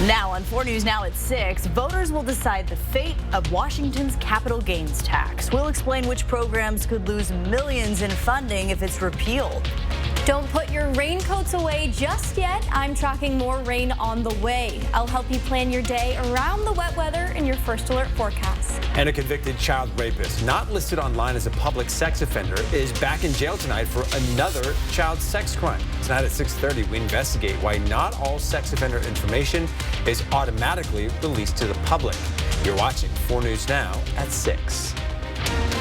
Now on 4 News Now at 6, voters will decide the fate of Washington's capital gains tax. We'll explain which programs could lose millions in funding if it's repealed. Don't put your raincoats away just yet. I'm tracking more rain on the way. I'll help you plan your day around the wet weather in your first alert forecast. And a convicted child rapist, not listed online as a public sex offender, is back in jail tonight for another child sex crime. Tonight at 6:30, we investigate why not all sex offender information is automatically released to the public. You're watching 4 News Now at 6.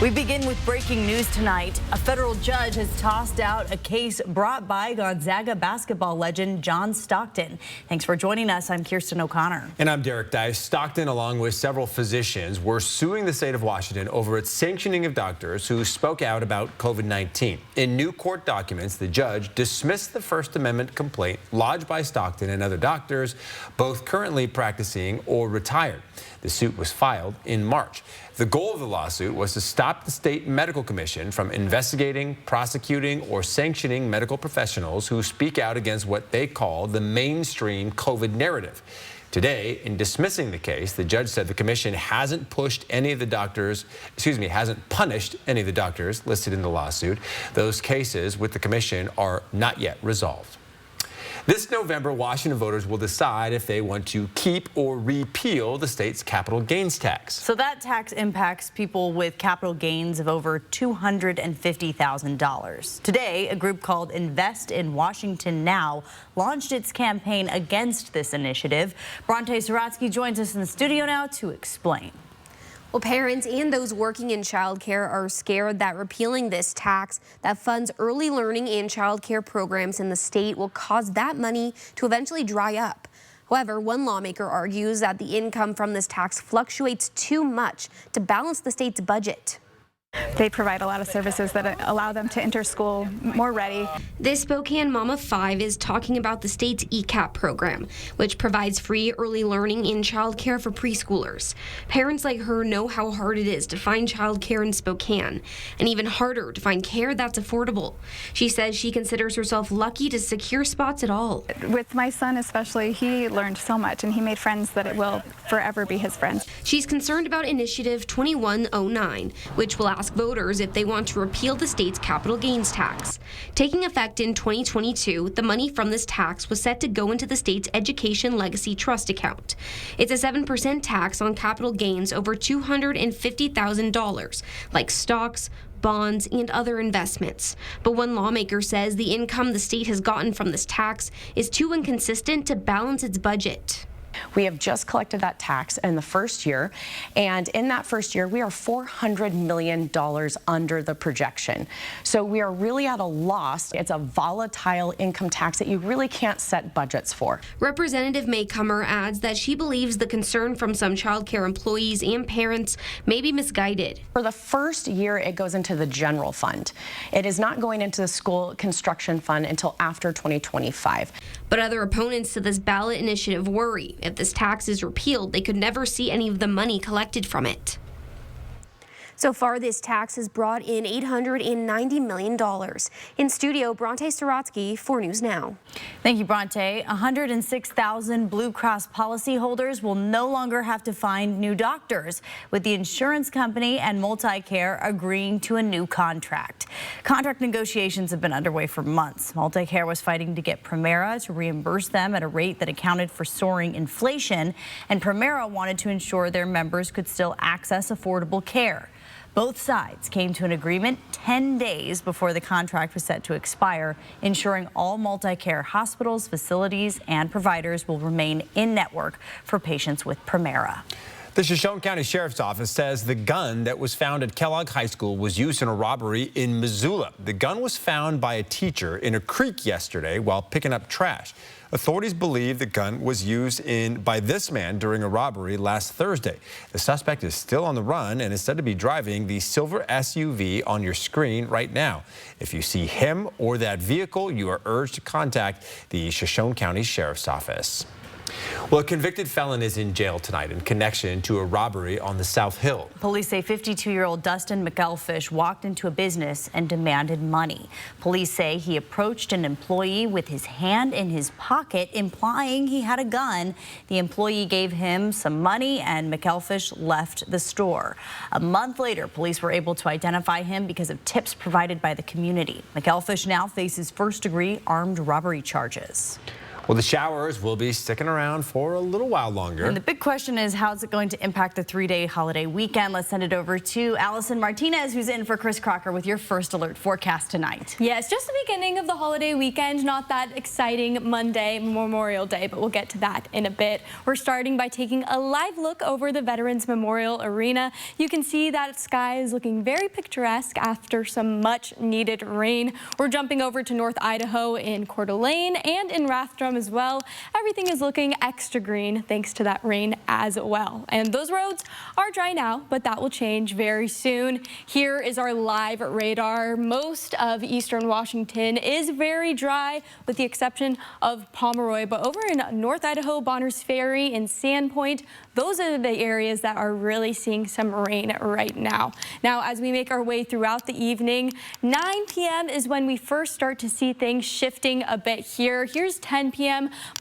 We begin with breaking news tonight. A federal judge has tossed out a case brought by Gonzaga basketball legend John Stockton. Thanks for joining us. I'm Kirsten O'Connor. And I'm Derek Dice. Stockton, along with several physicians, were suing the state of Washington over its sanctioning of doctors who spoke out about COVID-19. In new court documents, the judge dismissed the First Amendment complaint lodged by Stockton and other doctors, both currently practicing or retired. The suit was filed in March. The goal of the lawsuit was to stop the state medical commission from investigating, prosecuting, or sanctioning medical professionals who speak out against what they call the mainstream COVID narrative. Today, in dismissing the case, the judge said the commission hasn't punished any of the doctors listed in the lawsuit. Those cases with the commission are not yet resolved. This November, Washington voters will decide if they want to keep or repeal the state's capital gains tax. So that tax impacts people with capital gains of over $250,000. Today, a group called Invest in Washington Now launched its campaign against this initiative. Bronte Saratsky joins us in the studio now to explain. Well, parents and those working in childcare are scared that repealing this tax that funds early learning and childcare programs in the state will cause that money to eventually dry up. However, one lawmaker argues that the income from this tax fluctuates too much to balance the state's budget. They provide a lot of services that allow them to enter school more ready. This Spokane Mom of 5 is talking about the state's ECAP program, which provides free early learning and childcare for preschoolers. Parents like her know how hard it is to find childcare in Spokane, and even harder to find care that's affordable. She says she considers herself lucky to secure spots at all. With my son especially, he learned so much, and he made friends that it will forever be his friends. She's concerned about Initiative 2109, which will ask voters if they want to repeal the state's capital gains tax. Taking effect in 2022, the money from this tax was set to go into the state's Education Legacy Trust account. It's a 7% tax on capital gains over $250,000, like stocks, bonds, and other investments. But one lawmaker says the income the state has gotten from this tax is too inconsistent to balance its budget. We have just collected that tax in the first year, and in that first year, we are $400 million under the projection. So we are really at a loss. It's a volatile income tax that you really can't set budgets for. Representative Maycomer adds that she believes the concern from some child care employees and parents may be misguided. For the first year, it goes into the general fund. It is not going into the school construction fund until after 2025. But other opponents to this ballot initiative worry if this tax is repealed, they could never see any of the money collected from it. So far, this tax has brought in $890 million. In studio, Bronte Saratsky, 4 News Now. Thank you, Bronte. 106,000 Blue Cross policyholders will no longer have to find new doctors, with the insurance company and Multicare agreeing to a new contract. Contract negotiations have been underway for months. Multicare was fighting to get Premera to reimburse them at a rate that accounted for soaring inflation, and Premera wanted to ensure their members could still access affordable care. Both sides came to an agreement 10 days before the contract was set to expire, ensuring all Multicare hospitals, facilities, and providers will remain in-network for patients with Premera. The Shoshone County Sheriff's Office says the gun that was found at Kellogg High School was used in a robbery in Missoula. The gun was found by a teacher in a creek yesterday while picking up trash. Authorities believe the gun was used by this man during a robbery last Thursday. The suspect is still on the run and is said to be driving the silver SUV on your screen right now. If you see him or that vehicle, you are urged to contact the Shoshone County Sheriff's Office. Well, a convicted felon is in jail tonight in connection to a robbery on the South Hill. Police say 52-year-old Dustin McElfish walked into a business and demanded money. Police say he approached an employee with his hand in his pocket, implying he had a gun. The employee gave him some money and McElfish left the store. A month later, police were able to identify him because of tips provided by the community. McElfish now faces first-degree armed robbery charges. Well, the showers will be sticking around for a little while longer. And the big question is, how is it going to impact the three-day holiday weekend? Let's send it over to Allison Martinez, who's in for Chris Crocker with your first alert forecast tonight. Yes, just the beginning of the holiday weekend. Not that exciting Monday, Memorial Day, but we'll get to that in a bit. We're starting by taking a live look over the Veterans Memorial Arena. You can see that sky is looking very picturesque after some much-needed rain. We're jumping over to North Idaho in Coeur d'Alene and in Rathdrum as well. Everything is looking extra green thanks to that rain as well. And those roads are dry now, but that will change very soon. Here is our live radar. Most of eastern Washington is very dry with the exception of Pomeroy, but over in North Idaho, Bonners Ferry and Sandpoint, those are the areas that are really seeing some rain right now. Now, as we make our way throughout the evening, 9 p.m. is when we first start to see things shifting a bit here. Here's 10 p.m.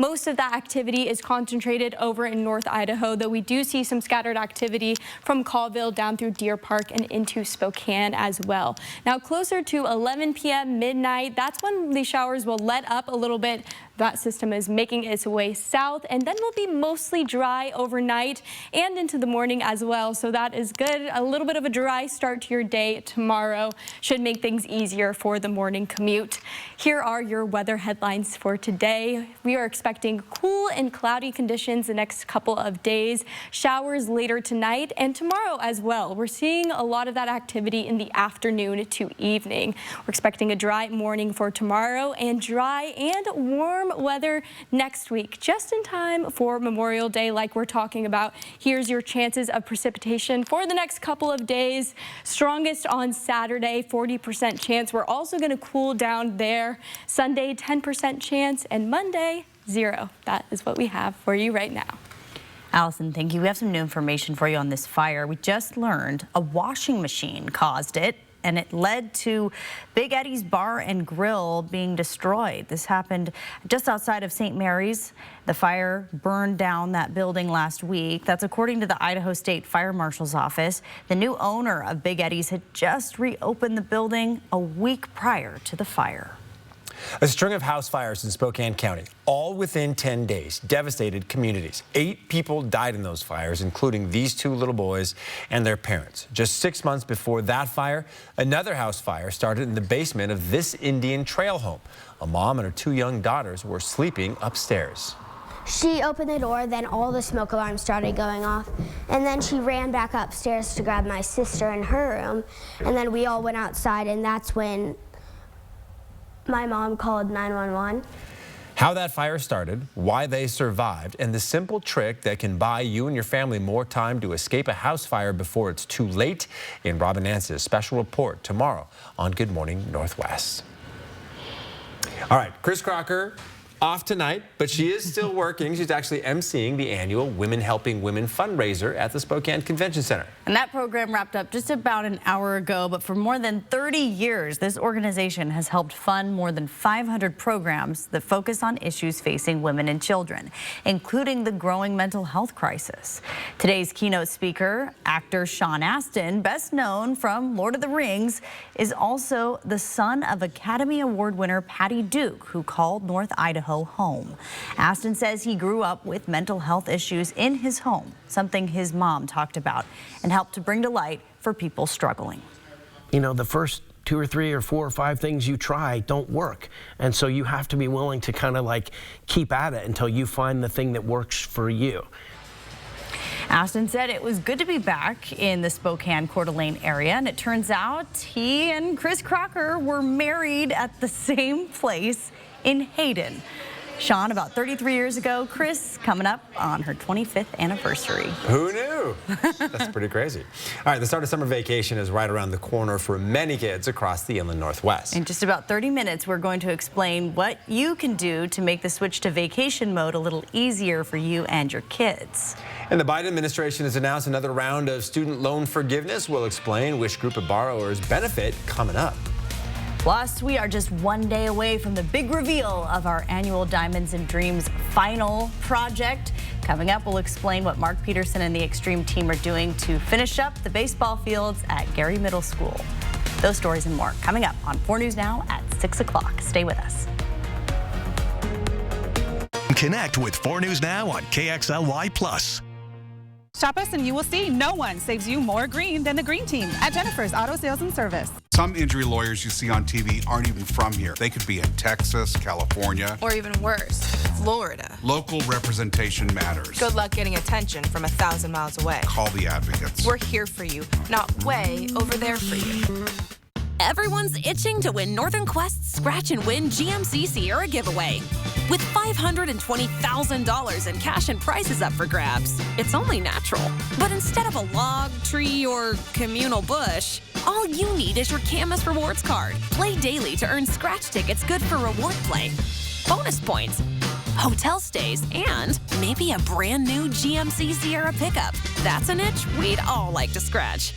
Most of that activity is concentrated over in North Idaho, though we do see some scattered activity from Colville down through Deer Park and into Spokane as well. Now, closer to 11 p.m. midnight, that's when the showers will let up a little bit. That system is making its way south and then will be mostly dry overnight and into the morning as well. So that is good. A little bit of a dry start to your day tomorrow should make things easier for the morning commute. Here are your weather headlines for today. We are expecting cool and cloudy conditions the next couple of days. Showers later tonight and tomorrow as well. We're seeing a lot of that activity in the afternoon to evening. We're expecting a dry morning for tomorrow and dry and warm weather next week, just in time for Memorial Day like we're talking about. Here's your chances of precipitation for the next couple of days. Strongest on Saturday, 40% chance. We're also going to cool down there. Sunday, 10% chance, and Monday, 0. That is what we have for you right now. Allison, thank you. We have some new information for you on this fire. We just learned a washing machine caused it, and it led to Big Eddie's Bar and Grill being destroyed. This happened just outside of St. Mary's. The fire burned down that building last week. That's according to the Idaho State Fire Marshal's office. The new owner of Big Eddie's had just reopened the building a week prior to the fire. A string of house fires in Spokane County, all within 10 days, devastated communities. 8 people died in those fires, including these 2 little boys and their parents. Just 6 months before that fire, another house fire started in the basement of this Indian Trail home. A mom and her 2 young daughters were sleeping upstairs. She opened the door, then all the smoke alarms started going off, and then she ran back upstairs to grab my sister in her room, and then we all went outside, and that's when my mom called 911. How that fire started, why they survived, and the simple trick that can buy you and your family more time to escape a house fire before it's too late in Robin Nance's special report tomorrow on Good Morning Northwest. All right, Chris Crocker off tonight, but she is still working. She's actually emceeing the annual Women Helping Women fundraiser at the Spokane Convention Center. And that program wrapped up just about an hour ago, but for more than 30 years, this organization has helped fund more than 500 programs that focus on issues facing women and children, including the growing mental health crisis. Today's keynote speaker, actor Sean Astin, best known from Lord of the Rings, is also the son of Academy Award winner Patty Duke, who called North Idaho home. Astin says he grew up with mental health issues in his home, something his mom talked about and helped to bring to light for people struggling. You know, the first 2 or 3 or 4 or 5 things you try don't work. And so you have to be willing to kind of like keep at it until you find the thing that works for you. Astin said it was good to be back in the Spokane Coeur d'Alene area, and it turns out he and Chris Crocker were married at the same place in Hayden. Sean, about 33 years ago, Chris coming up on her 25th anniversary. Who knew? That's pretty crazy. All right, the start of summer vacation is right around the corner for many kids across the Inland Northwest. In just about 30 minutes, we're going to explain what you can do to make the switch to vacation mode a little easier for you and your kids. And the Biden administration has announced another round of student loan forgiveness. We'll explain which group of borrowers benefit coming up. Plus, we are just one day away from the big reveal of our annual Diamonds and Dreams final project. Coming up, we'll explain what Mark Peterson and the Extreme team are doing to finish up the baseball fields at Gary Middle School. Those stories and more coming up on 4 News Now at 6 o'clock. Stay with us. Connect with 4 News Now on KXLY+. Shop us and you will see no one saves you more green than the Green Team at Jennifer's Auto Sales and Service. Some injury lawyers you see on TV aren't even from here. They could be in Texas, California, or even worse, Florida. Local representation matters. Good luck getting attention from 1,000 miles away. Call the advocates. We're here for you, not way over there for you. Everyone's itching to win Northern Quest's Scratch and Win GMC Sierra giveaway. With $520,000 in cash and prizes up for grabs, it's only natural. But instead of a log, tree, or communal bush, all you need is your Camus Rewards card. Play daily to earn scratch tickets good for reward play, bonus points, hotel stays, and maybe a brand new GMC Sierra pickup. That's an itch we'd all like to scratch.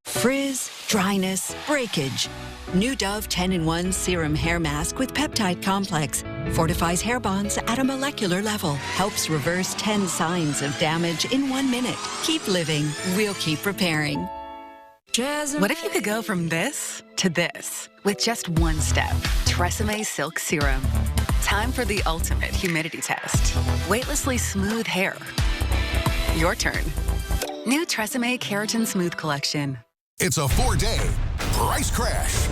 Frizz, dryness, breakage. New Dove 10-in-1 Serum Hair Mask with Peptide Complex fortifies hair bonds at a molecular level. Helps reverse 10 signs of damage in 1 minute. Keep living. We'll keep repairing. What if you could go from this to this with just one step? TRESemmé Silk Serum. Time for the ultimate humidity test. Weightlessly smooth hair. Your turn. New TRESemmé Keratin Smooth Collection. It's a 4-day price crash.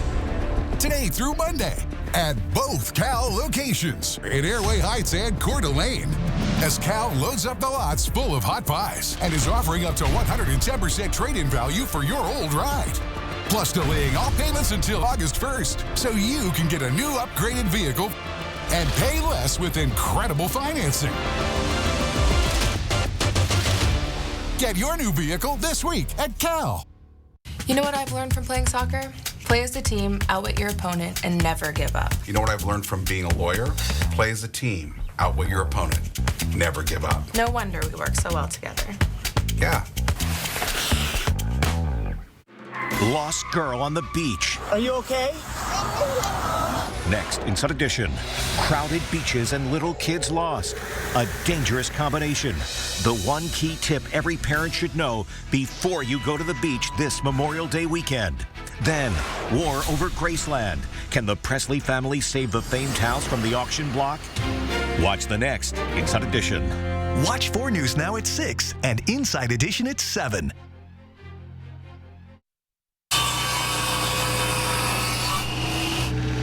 Today through Monday at both Cal locations in Airway Heights and Coeur d'Alene. As Cal loads up the lots full of hot pies and is offering up to 110% trade-in value for your old ride. Plus delaying all payments until August 1st so you can get a new upgraded vehicle and pay less with incredible financing. Get your new vehicle this week at Cal. You know what I've learned from playing soccer? Play as a team, outwit your opponent, and never give up. You know what I've learned from being a lawyer? Play as a team, outwit your opponent, never give up. No wonder we work so well together. Yeah. Lost girl on the beach. Are you okay? Next, Inside Edition. Crowded beaches and little kids lost. A dangerous combination. The one key tip every parent should know before you go to the beach this Memorial Day weekend. Then, war over Graceland. Can the Presley family save the famed house from the auction block? Watch the next Inside Edition. Watch 4 News Now at 6 and Inside Edition at 7.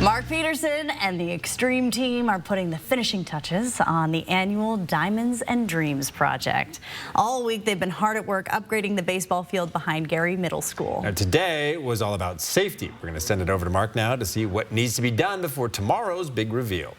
Mark Peterson and the Extreme team are putting the finishing touches on the annual Diamonds and Dreams project. All week, they've been hard at work upgrading the baseball field behind Gary Middle School. Now, today was all about safety. We're going to send it over to Mark now to see what needs to be done before tomorrow's big reveal.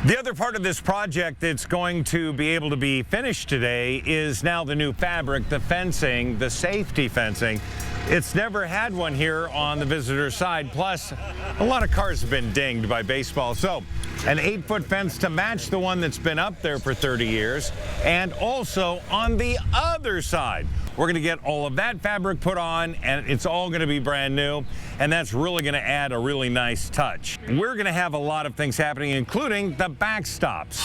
The other part of this project that's going to be able to be finished today is now the new fabric, the fencing, the safety fencing. It's never had one here on the visitor side. Plus, a lot of cars have been dinged by baseball. So, an 8-foot fence to match the one that's been up there for 30 years. And also on the other side, we're going to get all of that fabric put on, and it's all going to be brand new. And that's really going to add a really nice touch. We're going to have a lot of things happening, including the backstops.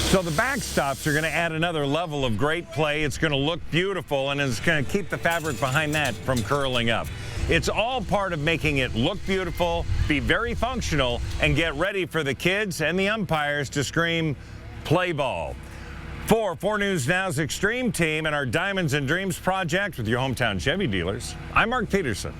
So the backstops are going to add another level of great play. It's going to look beautiful, and it's going to keep the fabric behind that from curling up. It's all part of making it look beautiful, be very functional, and get ready for the kids and the umpires to scream, play ball. For 4 News Now's Extreme team and our Diamonds and Dreams project with your hometown Chevy dealers, I'm Mark Peterson.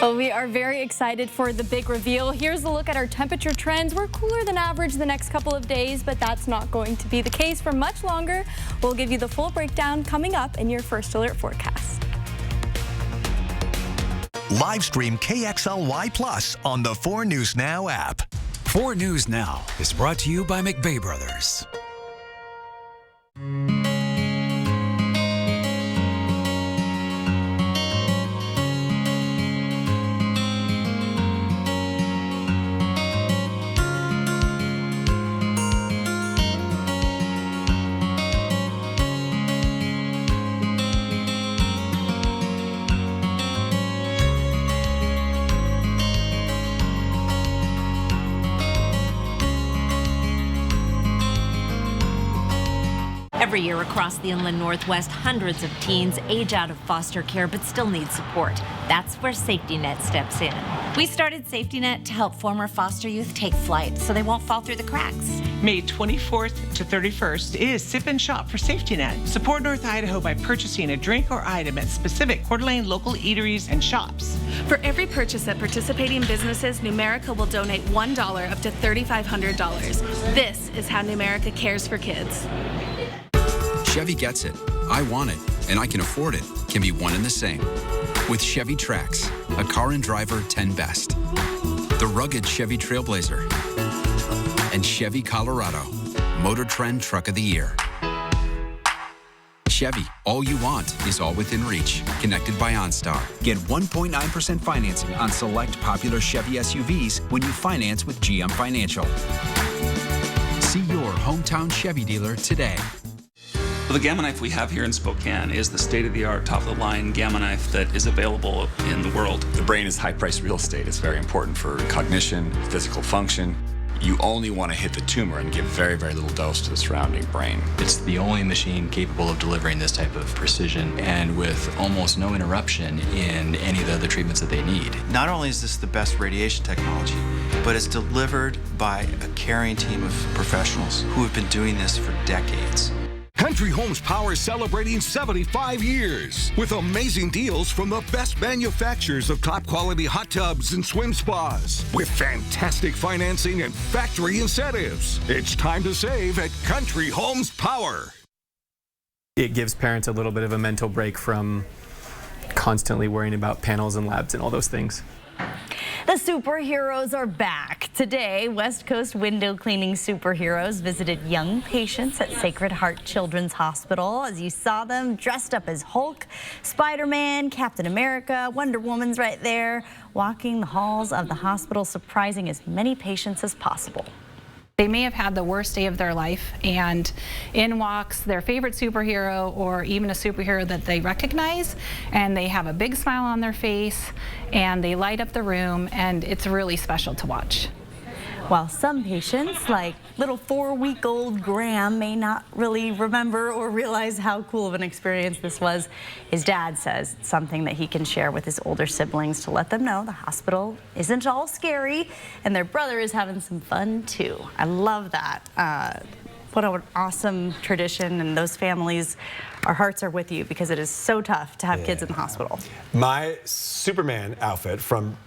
Well, we are very excited for the big reveal. Here's a look at our temperature trends. We're cooler than average the next couple of days, but that's not going to be the case for much longer. We'll give you the full breakdown coming up in your First Alert forecast. Live stream KXLY Plus on the 4 News Now app. 4 News Now is brought to you by McVeigh Brothers. Every year across the inland Northwest, hundreds of teens age out of foster care but still need support. That's where Safety Net steps in. We started Safety Net to help former foster youth take flight so they won't fall through the cracks. May 24th to 31st is Sip and Shop for Safety Net. Support North Idaho by purchasing a drink or item at specific Coeur d'Alene local eateries and shops. For every purchase at participating businesses, Numerica will donate $1 up to $3,500. This is how Numerica cares for kids. Chevy gets it. I want it, and I can afford it can be one and the same. With Chevy Trax, a car and driver 10 best. The rugged Chevy Trailblazer. And Chevy Colorado, Motor Trend Truck of the Year. Chevy, all you want is all within reach. Connected by OnStar. Get 1.9% financing on select popular Chevy SUVs when you finance with GM Financial. See your hometown Chevy dealer today. Well, the Gamma knife we have here in Spokane is the state-of-the-art, top-of-the-line Gamma knife that is available in the world. The brain is high-priced real estate. It's very important for cognition, physical function. You only want to hit the tumor and give very, very little dose to the surrounding brain. It's the only machine capable of delivering this type of precision and with almost no interruption in any of the other treatments that they need. Not only is this the best radiation technology, but it's delivered by a caring team of professionals who have been doing this for decades. Country Homes Power is celebrating 75 years with amazing deals from the best manufacturers of top quality hot tubs and swim spas with fantastic financing and factory incentives. It's time to save at Country Homes Power. It gives parents a little bit of a mental break from constantly worrying about panels and labs and all those things. The superheroes are back. Today, West Coast window cleaning superheroes visited young patients at Sacred Heart Children's Hospital. As you saw them dressed up as Hulk, Spider-Man, Captain America, Wonder Woman's right there, walking the halls of the hospital, surprising as many patients as possible. They may have had the worst day of their life, and in walks their favorite superhero or even a superhero that they recognize, and they have a big smile on their face and they light up the room, and it's really special to watch. While some patients, like little 4-week-old Graham, may not really remember or realize how cool of an experience this was, his dad says it's something that he can share with his older siblings to let them know the hospital isn't all scary and their brother is having some fun too. I love that. What an awesome tradition, and those families, our hearts are with you because it is so tough to have kids in the hospital. My Superman outfit from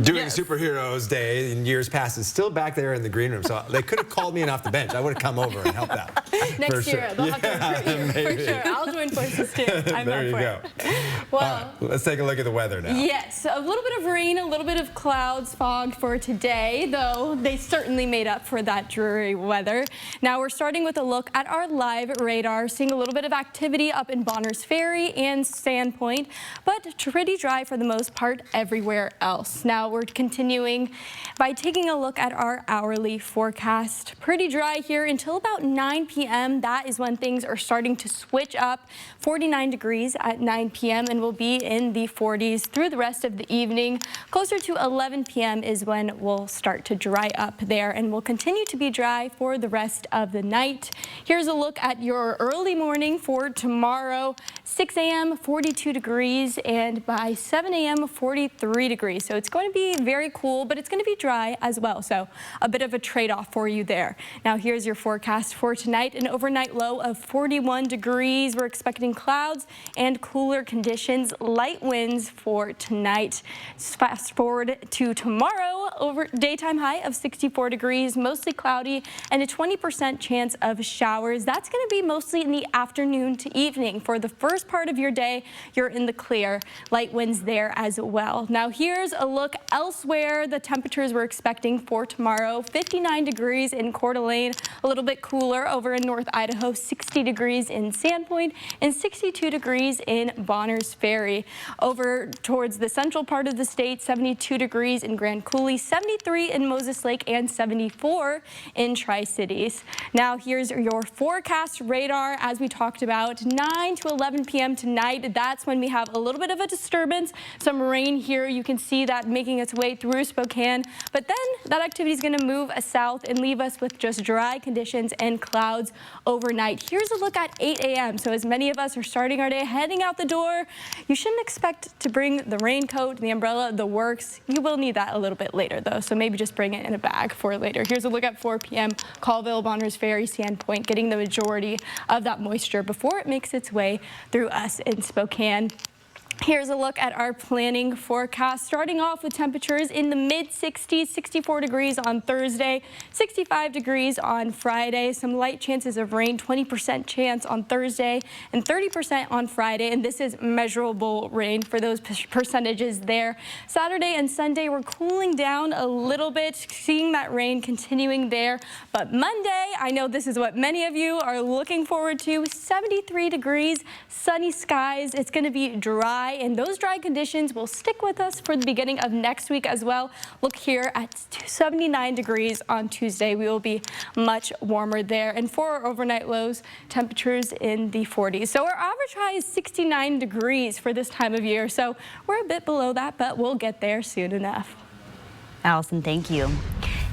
doing Superheroes Day in years past is still back there in the green room, so they could have called me in off the bench. I would have come over and helped out. Next year, they'll have to recruit you, for sure. I'll join forces too. I'm there you go. Well, let's take a look at the weather now. Yes, a little bit of rain, a little bit of clouds, fog for today, though they certainly made up for that dreary weather. Now we're starting with a look at our live radar, seeing a little bit of activity up in Bonners Ferry and Sandpoint, but pretty dry for the most part everywhere else. Now we're continuing by taking a look at our hourly forecast. Pretty dry here until about 9 p.m. That is when things are starting to switch up. 49 degrees at 9 p.m. and we'll be in the 40s through the rest of the evening. Closer to 11 p.m. is when we'll start to dry up there, and we'll continue to be dry for the rest of the night. Here's a look at your early morning for tomorrow. 6 a.m. 42 degrees, and by 7 a.m. 43 degrees. So it's going to to be very cool, but it's going to be dry as well. So a bit of a trade-off for you there. Now here's your forecast for tonight. An overnight low of 41 degrees. We're expecting clouds and cooler conditions, light winds for tonight. Fast forward to tomorrow, over daytime high of 64 degrees, mostly cloudy, and a 20% chance of showers. That's going to be mostly in the afternoon to evening. For the first part of your day, you're in the clear. Light winds there as well. Now here's a look elsewhere. The temperatures we're expecting for tomorrow: 59 degrees in Coeur d'Alene, a little bit cooler over in North Idaho, 60 degrees in Sandpoint, and 62 degrees in Bonners Ferry. Over towards the central part of the state, 72 degrees in Grand Coulee, 73 in Moses Lake, and 74 in Tri-Cities. Now here's your forecast radar. As we talked about, 9 to 11 p.m. tonight, that's when we have a little bit of a disturbance, some rain here. You can see that making its way through Spokane, but then that activity is going to move south and leave us with just dry conditions and clouds overnight. Here's a look at 8 a.m. So as many of us are starting our day, heading out the door, you shouldn't expect to bring the raincoat, the umbrella, the works. You will need that a little bit later though, so maybe just bring it in a bag for later. Here's a look at 4 p.m. Colville, Bonners Ferry, Sandpoint, getting the majority of that moisture before it makes its way through us in Spokane. Here's a look at our planning forecast, starting off with temperatures in the mid-60s, 64 degrees on Thursday, 65 degrees on Friday, some light chances of rain, 20% chance on Thursday, and 30% on Friday, and this is measurable rain for those percentages there. Saturday and Sunday, we're cooling down a little bit, seeing that rain continuing there, but Monday, I know this is what many of you are looking forward to, 73 degrees, sunny skies, it's going to be dry, and those dry conditions will stick with us for the beginning of next week as well. Look here at 79 degrees on Tuesday. We will be much warmer there. And for our overnight lows, temperatures in the 40s. So our average high is 69 degrees for this time of year. So we're a bit below that, but we'll get there soon enough. Allison, thank you.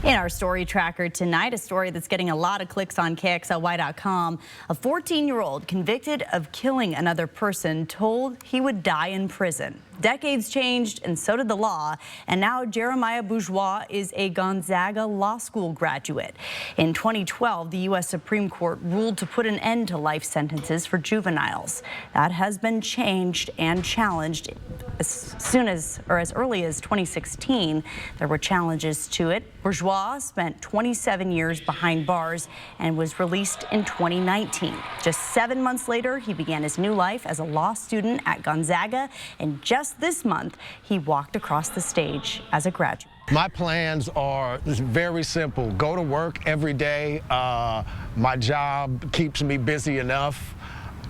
In our story tracker tonight, a story that's getting a lot of clicks on KXLY.com. A 14-year-old convicted of killing another person told he would die in prison. Decades changed, and so did the law, and now Jeremiah Bourgeois is a Gonzaga Law School graduate. In 2012, the U.S. Supreme Court ruled to put an end to life sentences for juveniles. That has been changed and challenged as early as 2016. There were challenges to it. Bourgeois spent 27 years behind bars and was released in 2019. Just 7 months later, he began his new life as a law student at Gonzaga, and just this month, he walked across the stage as a graduate. My plans are very simple. Go to work every day. My job keeps me busy enough,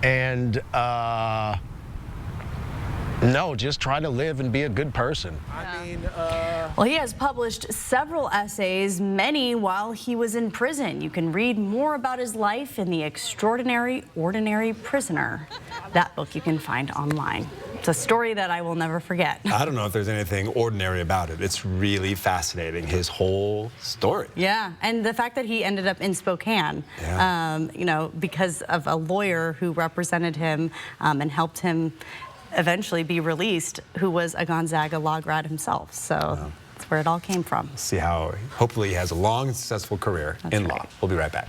and no, just try to live and be a good person. Well, he has published several essays, many while he was in prison. You can read more about his life in The Extraordinary Ordinary Prisoner. That book you can find online. It's a story that I will never forget. I don't know if there's anything ordinary about it. It's really fascinating, his whole story. Yeah, and the fact that he ended up in Spokane, you know, because of a lawyer who represented him and helped him eventually be released, who was a Gonzaga law grad himself. So that's where it all came from. See how, hopefully he has a long and successful career in law. We'll be right back.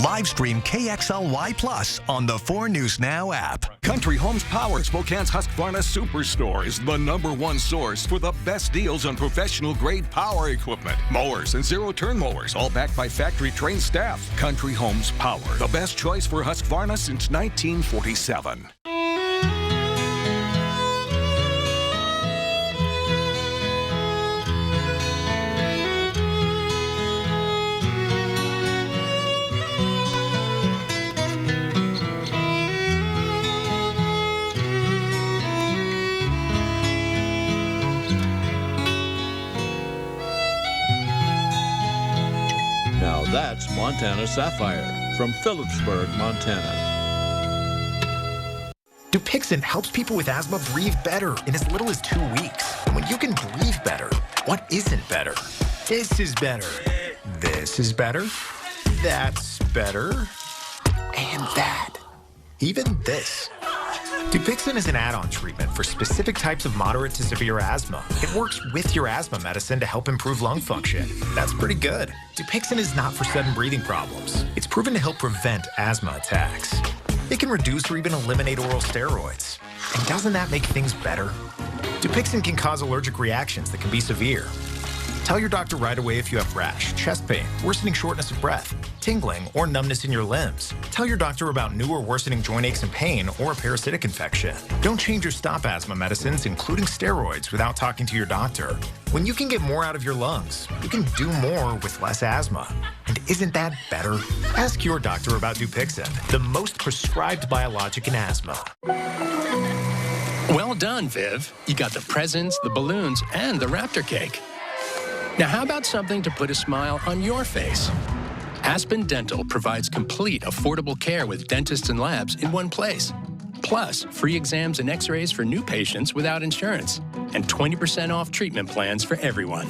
Live stream KXLY Plus on the 4 News Now app. Country Homes Power, Spokane's Husqvarna Superstore, is the #1 source for the best deals on professional-grade power equipment. Mowers and zero-turn mowers, all backed by factory-trained staff. Country Homes Power, the best choice for Husqvarna since 1947. Now that's Montana Sapphire from Phillipsburg, Montana. Dupixent helps people with asthma breathe better in as little as 2 weeks. And when you can breathe better, what isn't better? This is better. This is better. That's better. And that. Even this. Dupixent is an add-on treatment for specific types of moderate to severe asthma. It works with your asthma medicine to help improve lung function. That's pretty good. Dupixent is not for sudden breathing problems. It's proven to help prevent asthma attacks. It can reduce or even eliminate oral steroids. And doesn't that make things better? Dupixent can cause allergic reactions that can be severe. Tell your doctor right away if you have rash, chest pain, worsening shortness of breath, tingling, or numbness in your limbs. Tell your doctor about new or worsening joint aches and pain or a parasitic infection. Don't change your stop asthma medicines, including steroids, without talking to your doctor. When you can get more out of your lungs, you can do more with less asthma. And isn't that better? Ask your doctor about Dupixent, the most prescribed biologic in asthma. Well done, Viv. You got the presents, the balloons, and the Raptor cake. Now, how about something to put a smile on your face? Aspen Dental provides complete, affordable care with dentists and labs in one place. Plus, free exams and x-rays for new patients without insurance, and 20% off treatment plans for everyone.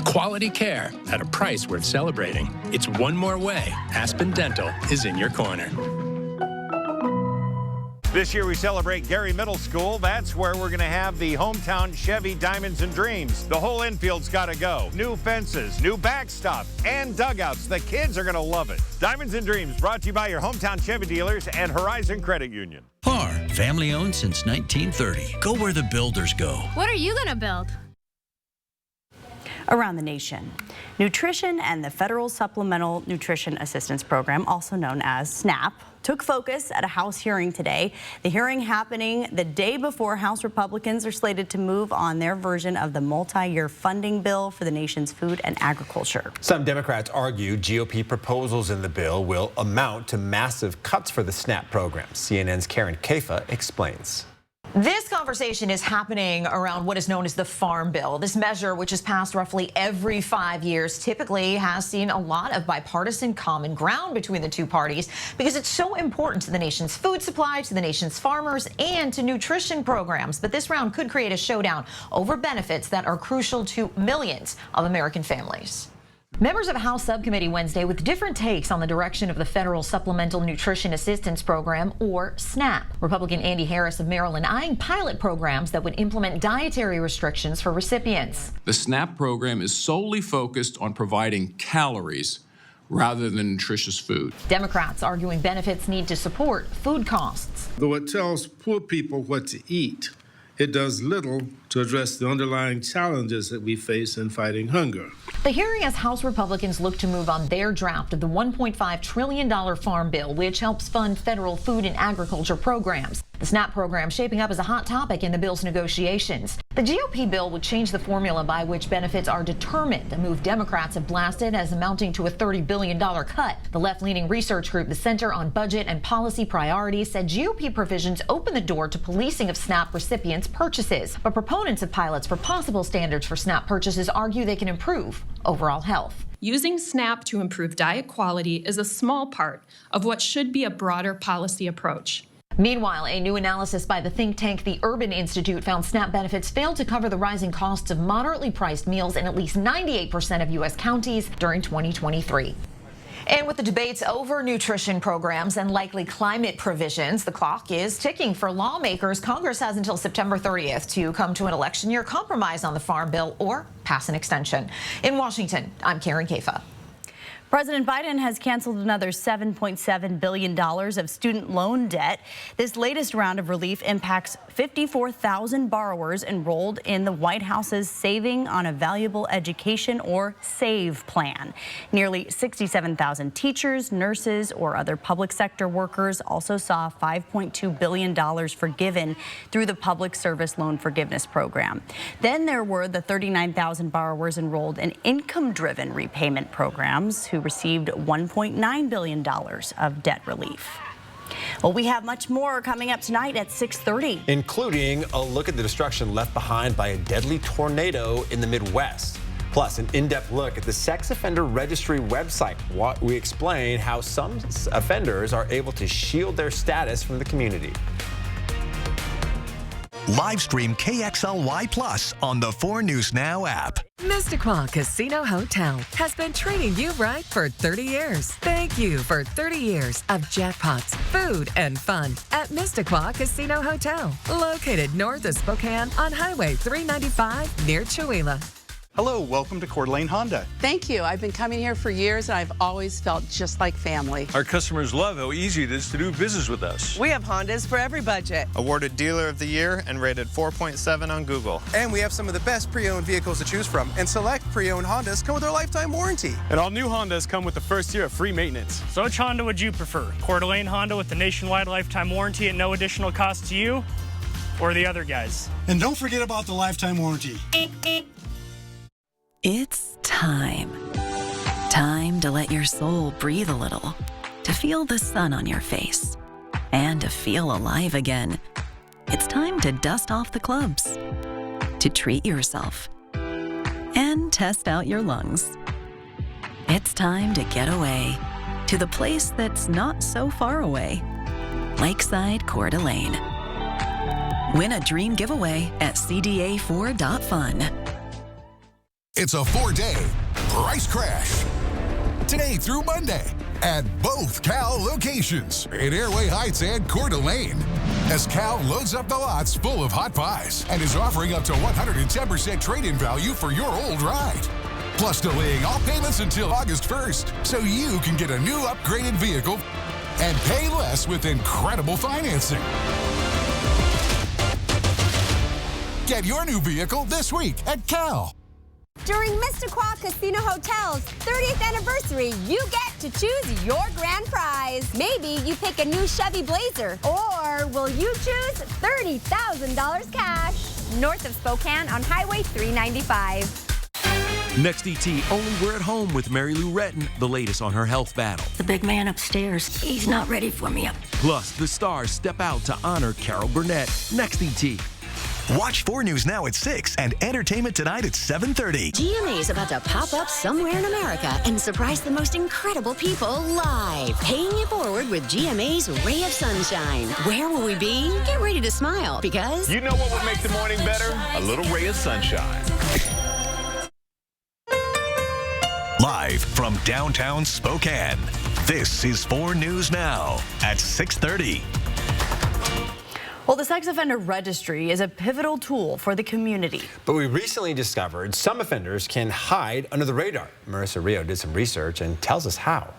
Quality care at a price worth celebrating. It's one more way Aspen Dental is in your corner. This year we celebrate Gary Middle School. That's where we're going to have the hometown Chevy Diamonds and Dreams. The whole infield's got to go. New fences, new backstop, and dugouts. The kids are going to love it. Diamonds and Dreams brought to you by your hometown Chevy dealers and Horizon Credit Union. Par, family owned since 1930. Go where the builders go. What are you going to build? Around the nation, nutrition and the Federal Supplemental Nutrition Assistance Program, also known as SNAP, took focus at a House hearing today. The hearing happening the day before House Republicans are slated to move on their version of the multi-year funding bill for the nation's food and agriculture. Some Democrats argue GOP proposals in the bill will amount to massive cuts for the SNAP program. CNN's Karen Caifa explains. This conversation is happening around what is known as the Farm Bill. This measure, which is passed roughly every 5 years, typically has seen a lot of bipartisan common ground between the two parties because it's so important to the nation's food supply, to the nation's farmers, and to nutrition programs. But this round could create a showdown over benefits that are crucial to millions of American families. Members of a House subcommittee Wednesday with different takes on the direction of the Federal Supplemental Nutrition Assistance Program, or SNAP. Republican Andy Harris of Maryland eyeing pilot programs that would implement dietary restrictions for recipients. The SNAP program is solely focused on providing calories rather than nutritious food. Democrats arguing benefits need to support food costs. Though it tells poor people what to eat, it does little to address the underlying challenges that we face in fighting hunger. The hearing as House Republicans look to move on their draft of the $1.5 trillion farm bill, which helps fund federal food and agriculture programs. The SNAP program shaping up as a hot topic in the bill's negotiations. The GOP bill would change the formula by which benefits are determined, a move Democrats have blasted as amounting to a $30 billion cut. The left-leaning research group, the Center on Budget and Policy Priorities, said GOP provisions open the door to policing of SNAP recipients' purchases. But proponents of pilots for possible standards for SNAP purchases argue they can improve overall health. Using SNAP to improve diet quality is a small part of what should be a broader policy approach. Meanwhile, a new analysis by the think tank The Urban Institute found SNAP benefits failed to cover the rising costs of moderately priced meals in at least 98% of U.S. counties during 2023. And with the debates over nutrition programs and likely climate provisions, the clock is ticking for lawmakers. Congress has until September 30th to come to an election year compromise on the Farm Bill or pass an extension. In Washington, I'm Karen Caifa. President Biden has canceled another $7.7 billion of student loan debt. This latest round of relief impacts 54,000 borrowers enrolled in the White House's Saving on a Valuable Education, or SAVE plan. Nearly 67,000 teachers, nurses, or other public sector workers also saw $5.2 billion forgiven through the Public Service Loan Forgiveness Program. Then there were the 39,000 borrowers enrolled in income-driven repayment programs who received $1.9 billion of debt relief. Well, we have much more coming up tonight at 6:30. Including a look at the destruction left behind by a deadly tornado in the Midwest. Plus, an in-depth look at the Sex Offender Registry website. We explain how some offenders are able to shield their status from the community. Live stream KXLY Plus on the 4 News Now app. Mysticquoi Casino Hotel has been treating you right for 30 years. Thank you for 30 years of jackpots, food, and fun at Mysticquoi Casino Hotel, located north of Spokane on Highway 395 near Chewelah. Hello, welcome to Coeur d'Alene Honda. Thank you. I've been coming here for years and I've always felt just like family. Our customers love how easy it is to do business with us. We have Hondas for every budget. Awarded Dealer of the Year and rated 4.7 on Google. And we have some of the best pre-owned vehicles to choose from, and select pre-owned Hondas come with their lifetime warranty. And all new Hondas come with the first year of free maintenance. So which Honda would you prefer? Coeur d'Alene Honda with the nationwide lifetime warranty at no additional cost to you, or the other guys? And don't forget about the lifetime warranty. It's time. Time to let your soul breathe a little, to feel the sun on your face, and to feel alive again. It's time to dust off the clubs, to treat yourself, and test out your lungs. It's time to get away to the place that's not so far away, Lakeside Coeur d'Alene. Win a dream giveaway at cda4.fun. It's a 4-day price crash. Today through Monday at both Cal locations in Airway Heights and Coeur d'Alene. As Cal loads up the lots full of hot buys and is offering up to 110% trade-in value for your old ride. Plus delaying all payments until August 1st so you can get a new upgraded vehicle and pay less with incredible financing. Get your new vehicle this week at Cal. During Mysticquoi Casino Hotel's 30th anniversary, you get to choose your grand prize. Maybe you pick a new Chevy Blazer. Or will you choose $30,000 cash? North of Spokane on Highway 395. Next ET, only we're at home with Mary Lou Retton, the latest on her health battle. The big man upstairs, he's not ready for me up. Plus, the stars step out to honor Carol Burnett. Next ET. Watch 4 News Now at 6 and Entertainment Tonight at 7:30. GMA's about to pop up somewhere in America and surprise the most incredible people live. Paying it forward with GMA's Ray of Sunshine. Where will we be? Get ready to smile because... You know what would make the morning better? A little ray of sunshine. Live from downtown Spokane, this is 4 News Now at 6:30. Well, the sex offender registry is a pivotal tool for the community. But we recently discovered some offenders can hide under the radar. Marissa Rio did some research and tells us how.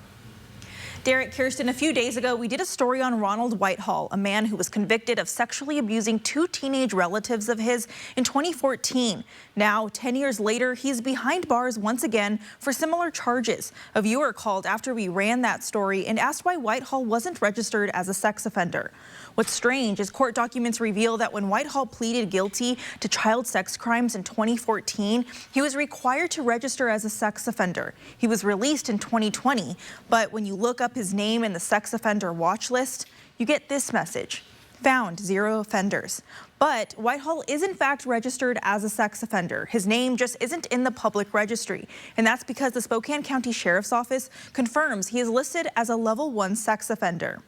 Derek, Kirsten, a few days ago, we did a story on Ronald Whitehall, a man who was convicted of sexually abusing 2 teenage relatives of his in 2014. Now, 10 years later, he's behind bars once again for similar charges. A viewer called after we ran that story and asked why Whitehall wasn't registered as a sex offender. What's strange is court documents reveal that when Whitehall pleaded guilty to child sex crimes in 2014, he was required to register as a sex offender. He was released in 2020, but when you look up his name in the sex offender watch list, you get this message: found 0 offenders. But Whitehall is in fact registered as a sex offender. His name just isn't in the public registry, and that's because the Spokane County Sheriff's Office confirms he is listed as a level 1 sex offender.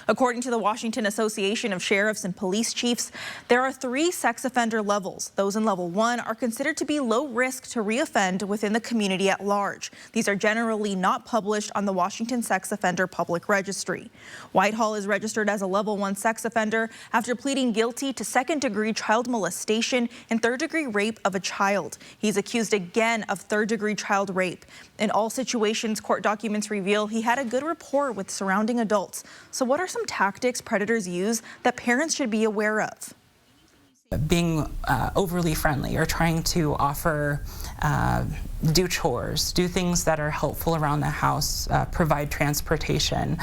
According to the Washington Association of Sheriffs and Police Chiefs, there are 3 sex offender levels. Those in level 1 are considered to be low risk to reoffend within the community at large. These are generally not published on the Washington Sex Offender Public Registry. Whitehall is registered as a level 1 sex offender after pleading guilty to 2nd-degree child molestation and 3rd-degree rape of a child. He's accused again of 3rd-degree child rape. In all situations, court documents reveal he had a good rapport with surrounding adults. So what are some tactics predators use that parents should be aware of? Being overly friendly or trying to offer, do chores, do things that are helpful around the house, provide transportation,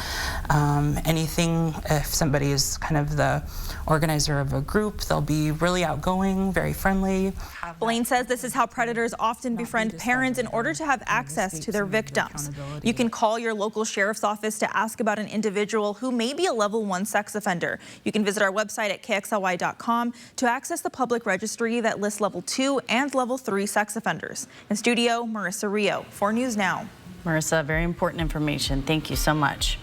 anything. If somebody is kind of the organizer of a group, they'll be really outgoing, very friendly. Blaine says this is how predators often befriend parents in order to have access to their victims. You can call your local sheriff's office to ask about an individual who may be a level 1 sex offender. You can visit our website at kxly.com to access the public registry that lists level 2 and level 3 sex offenders. In studio, Marissa Rio, 4 News Now. Marissa, very important information. Thank you so much.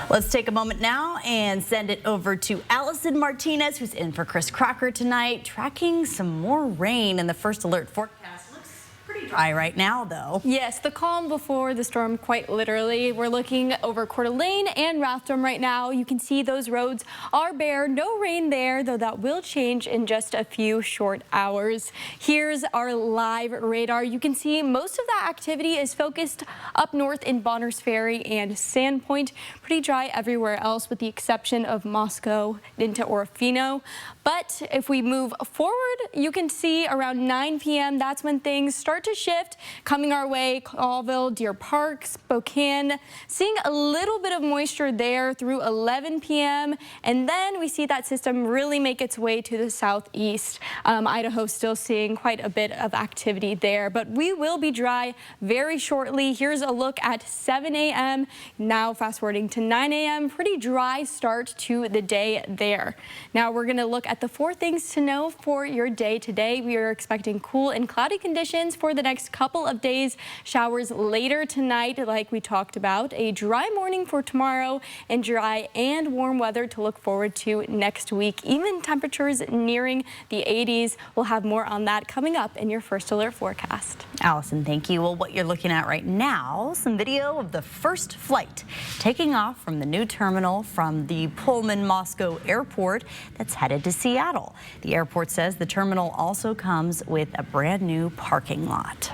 Let's take a moment now and send it over to Allison Martinez, who's in for Chris Crocker tonight, tracking some more rain in the first alert forecast. Looks pretty dry right now, though. Yes, the calm before the storm, quite literally. We're looking over Coeur d'Alene and Rathdrum right now. You can see those roads are bare. No rain there, though that will change in just a few short hours. Here's our live radar. You can see most of that activity is focused up north in Bonners Ferry and Sandpoint. Pretty dry everywhere else with the exception of Moscow into Orofino. But if we move forward, you can see around 9 p.m. that's when things start to shift. Coming our way, Colville, Deer Park, Spokane, seeing a little bit of moisture there through 11 p.m. And then we see that system really make its way to the southeast. Idaho still seeing quite a bit of activity there, but we will be dry very shortly. Here's a look at 7 a.m. Now fast forwarding to 9 a.m. Pretty dry start to the day there. Now we're going to look at the 4 things to know for your day today. We are expecting cool and cloudy conditions for the next couple of days. Showers later tonight, like we talked about. A dry morning for tomorrow and dry and warm weather to look forward to next week. Even temperatures nearing the 80s. We'll have more on that coming up in your first alert forecast. Allison, thank you. Well, what you're looking at right now, some video of the first flight taking off from the new terminal from the Pullman Moscow Airport that's headed to Seattle. The airport says the terminal also comes with a brand new parking lot.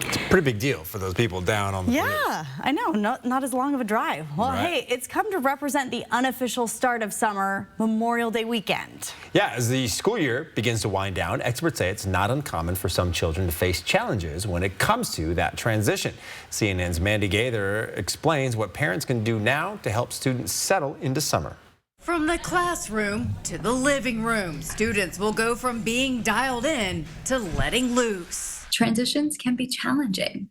It's a pretty big deal for those people down on the bridge. Yeah, I know, not as long of a drive. Well, Right. hey, it's come to represent the unofficial start of summer, Memorial Day weekend. Yeah, as the school year begins to wind down, experts say it's not uncommon for some children to face challenges when it comes to that transition. CNN's Mandy Gaither explains what parents can do now to help students settle into summer. From the classroom to the living room, students will go from being dialed in to letting loose. Transitions can be challenging,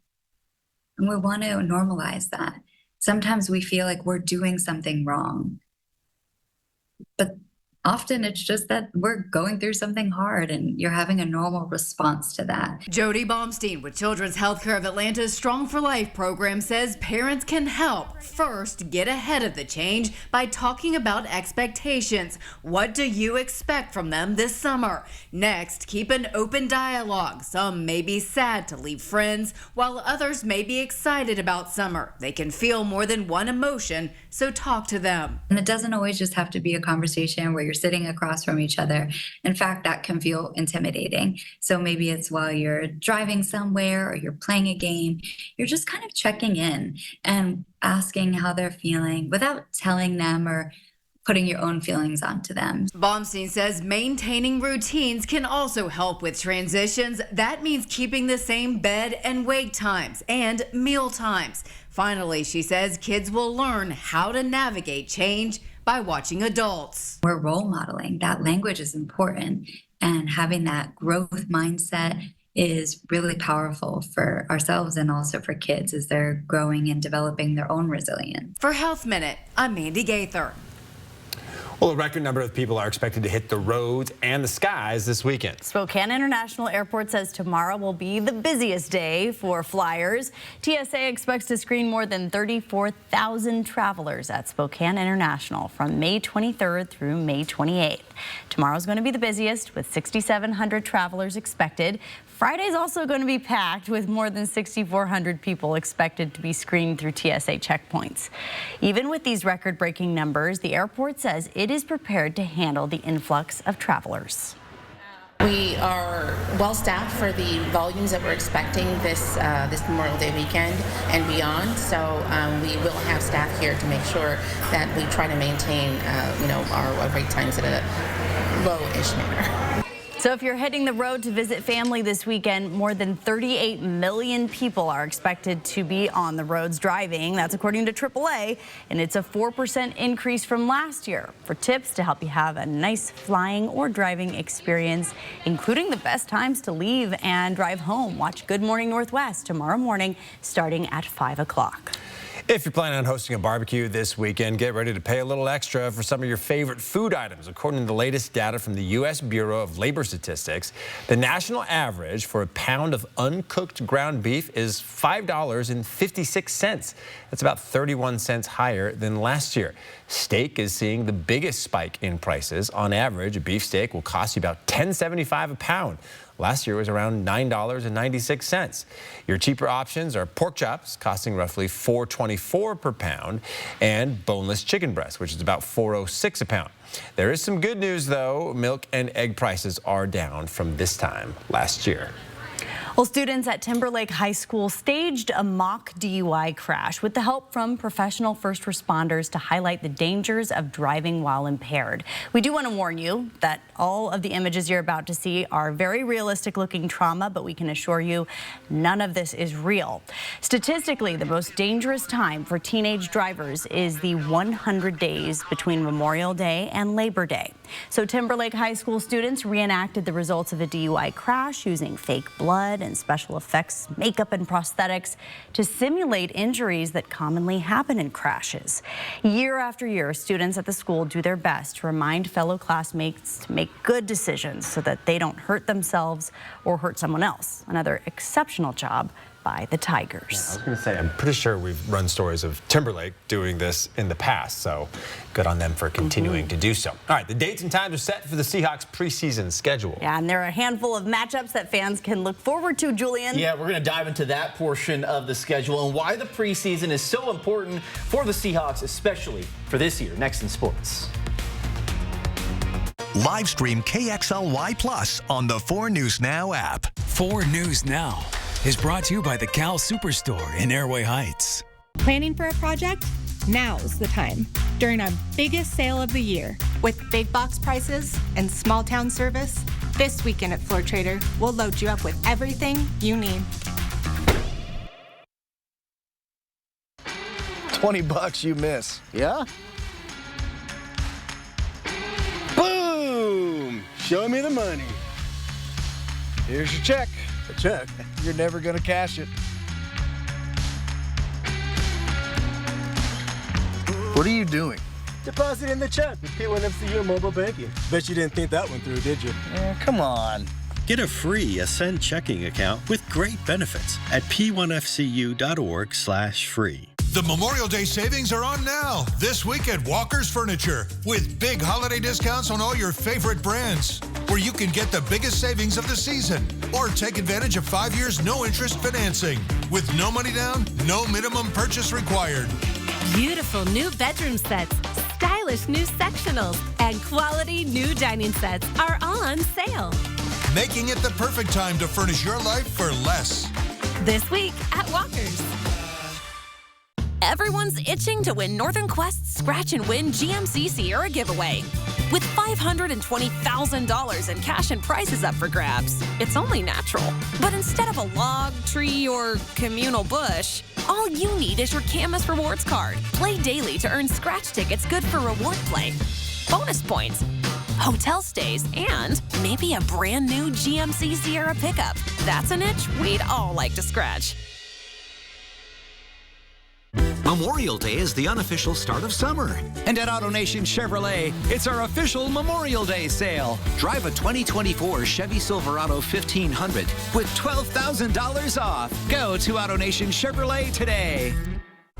and we want to normalize that. Sometimes we feel like we're doing something wrong, but often it's just that we're going through something hard and you're having a normal response to that. Jody Baumstein with Children's Healthcare of Atlanta's Strong for Life program says parents can help. First, get ahead of the change by talking about expectations. What do you expect from them this summer? Next, keep an open dialogue. Some may be sad to leave friends, while others may be excited about summer. They can feel more than one emotion, so talk to them. And it doesn't always just have to be a conversation where you're sitting across from each other. In fact, that can feel intimidating. So maybe it's while you're driving somewhere or you're playing a game, you're just kind of checking in and asking how they're feeling without telling them or putting your own feelings onto them. Baumstein says maintaining routines can also help with transitions. That means keeping the same bed and wake times and meal times. Finally, she says kids will learn how to navigate change by watching adults. We're role modeling. That language is important, and having that growth mindset is really powerful for ourselves and also for kids as they're growing and developing their own resilience. For Health Minute, I'm Mandy Gaither. Well, a record number of people are expected to hit the roads and the skies this weekend. Spokane International Airport says tomorrow will be the busiest day for flyers. TSA expects to screen more than 34,000 travelers at Spokane International from May 23rd through May 28th. Tomorrow's going to be the busiest with 6,700 travelers expected. Friday's also going to be packed with more than 6,400 people expected to be screened through TSA checkpoints. Even with these record-breaking numbers, the airport says it is prepared to handle the influx of travelers. We are well staffed for the volumes that we're expecting this Memorial Day weekend and beyond. So we will have staff here to make sure that we try to maintain, our wait times at a low-ish manner. So if you're hitting the road to visit family this weekend, more than 38 million people are expected to be on the roads driving. That's according to AAA, and it's a 4% increase from last year. For tips to help you have a nice flying or driving experience, including the best times to leave and drive home, watch Good Morning Northwest tomorrow morning starting at 5 o'clock. If you're planning on hosting a barbecue this weekend, get ready to pay a little extra for some of your favorite food items. According to the latest data from the U.S. Bureau of Labor Statistics, the national average for a pound of uncooked ground beef is $5.56. That's about 31 cents higher than last year. Steak is seeing the biggest spike in prices. On average, a beef steak will cost you about $10.75 a pound. Last year was around $9.96. Your cheaper options are pork chops, costing roughly $4.24 per pound, and boneless chicken breast, which is about $4.06 a pound. There is some good news, though. Milk and egg prices are down from this time last year. Well, students at Timberlake High School staged a mock DUI crash with the help from professional first responders to highlight the dangers of driving while impaired. We do want to warn you that all of the images you're about to see are very realistic looking trauma, but we can assure you none of this is real. Statistically, the most dangerous time for teenage drivers is the 100 days between Memorial Day and Labor Day. So Timberlake High School students reenacted the results of a DUI crash using fake blood and special effects, makeup and prosthetics to simulate injuries that commonly happen in crashes. Year after year, students at the school do their best to remind fellow classmates to make good decisions so that they don't hurt themselves or hurt someone else. Another exceptional job by the Tigers. Yeah, I was going to say, I'm pretty sure we've run stories of Timberlake doing this in the past, so good on them for continuing to do so. All right, the dates and times are set for the Seahawks preseason schedule. Yeah, and there are a handful of matchups that fans can look forward to, Julian. Yeah, we're going to dive into that portion of the schedule and why the preseason is so important for the Seahawks, especially for this year. Next in sports. Live stream KXLY Plus on the 4 News Now app. 4 News Now is brought to you by the Cal Superstore in Airway Heights. Planning for a project? Now's the time. During our biggest sale of the year. With big box prices and small town service, this weekend at Floor Trader, we'll load you up with everything you need. $20 you miss. Yeah? Boom! Show me the money. Here's your check. A check? You're never gonna cash it. What are you doing? Depositing the check with P1FCU Mobile Banking. Bet you didn't think that one through, did you? Come on. Get a free Ascend checking account with great benefits at p1fcu.org/free. The Memorial Day savings are on now, this week at Walker's Furniture, with big holiday discounts on all your favorite brands, where you can get the biggest savings of the season, or take advantage of 5 years no-interest financing, with no money down, no minimum purchase required. Beautiful new bedroom sets, stylish new sectionals, and quality new dining sets are all on sale. Making it the perfect time to furnish your life for less. This week at Walker's. Everyone's itching to win Northern Quest's Scratch and Win GMC Sierra giveaway. With $520,000 in cash and prizes up for grabs, it's only natural. But instead of a log, tree, or communal bush, all you need is your Camus Rewards card. Play daily to earn scratch tickets good for reward play, bonus points, hotel stays, and maybe a brand new GMC Sierra pickup. That's an itch we'd all like to scratch. Memorial Day is the unofficial start of summer. And at AutoNation Chevrolet, it's our official Memorial Day sale. Drive a 2024 Chevy Silverado 1500 with $12,000 off. Go to AutoNation Chevrolet today.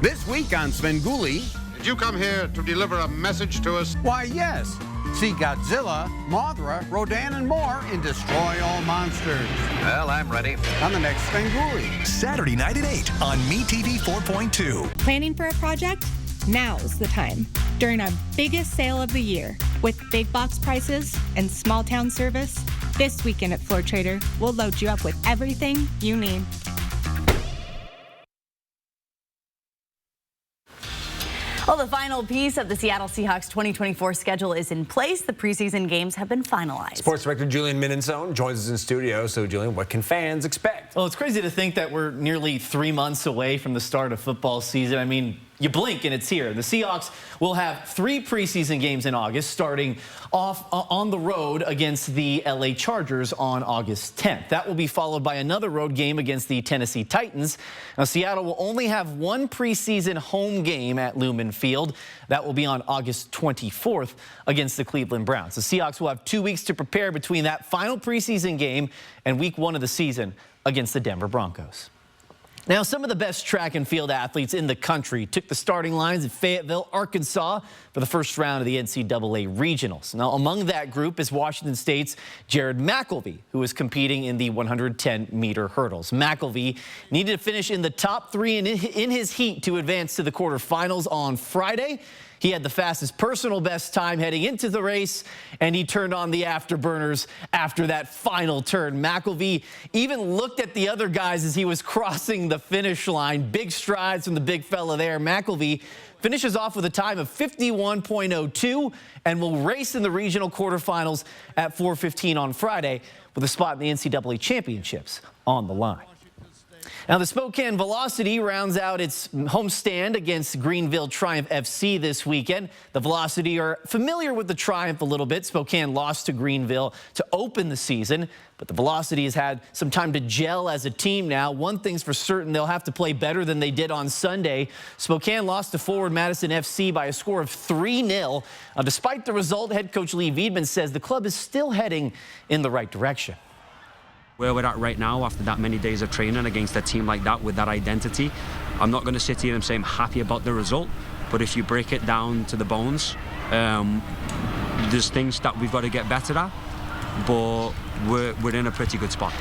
This week on Svengoolie. Did you come here to deliver a message to us? Why, yes. See Godzilla, Mothra, Rodan, and more in Destroy All Monsters. Well, I'm ready. On the next Svengoolie. Saturday night at 8 on MeTV 4.2. Planning for a project? Now's the time. During our biggest sale of the year. With big box prices and small town service, this weekend at Floor Trader, we'll load you up with everything you need. Well, the final piece of the Seattle Seahawks 2024 schedule is in place. The preseason games have been finalized. Sports director Julian Minenzone joins us in studio. So, Julian, what can fans expect? Well, it's crazy to think that we're nearly 3 months away from the start of football season. I mean, You blink and it's here. The Seahawks will have 3 preseason games in August, starting off on the road against the LA Chargers on August 10th. That will be followed by another road game against the Tennessee Titans. Now, Seattle will only have 1 preseason home game at Lumen Field. That will be on August 24th against the Cleveland Browns. The Seahawks will have 2 weeks to prepare between that final preseason game and week 1 of the season against the Denver Broncos. Now, some of the best track and field athletes in the country took the starting lines in Fayetteville, Arkansas for the first round of the NCAA Regionals. Now, among that group is Washington State's Jared McElvey, who is competing in the 110-meter hurdles. McElvey needed to finish in the top 3 in his heat to advance to the quarterfinals on Friday. He had the fastest personal best time heading into the race, and he turned on the afterburners after that final turn. McElvey even looked at the other guys as he was crossing the finish line. Big strides from the big fella there. McElvey finishes off with a time of 51.02 and will race in the regional quarterfinals at 4:15 on Friday with a spot in the NCAA championships on the line. Now, the Spokane Velocity rounds out its homestand against Greenville Triumph FC this weekend. The Velocity are familiar with the Triumph a little bit. Spokane lost to Greenville to open the season, but the Velocity has had some time to gel as a team now. One thing's for certain, they'll have to play better than they did on Sunday. Spokane lost to Forward Madison FC by a score of 3-0. Despite the result, head coach Lee Wiedemann says the club is still heading in the right direction. Where we're at right now after that many days of training against a team like that with that identity, I'm not going to sit here and say I'm happy about the result, but if you break it down to the bones, there's things that we've got to get better at, but we're in a pretty good spot.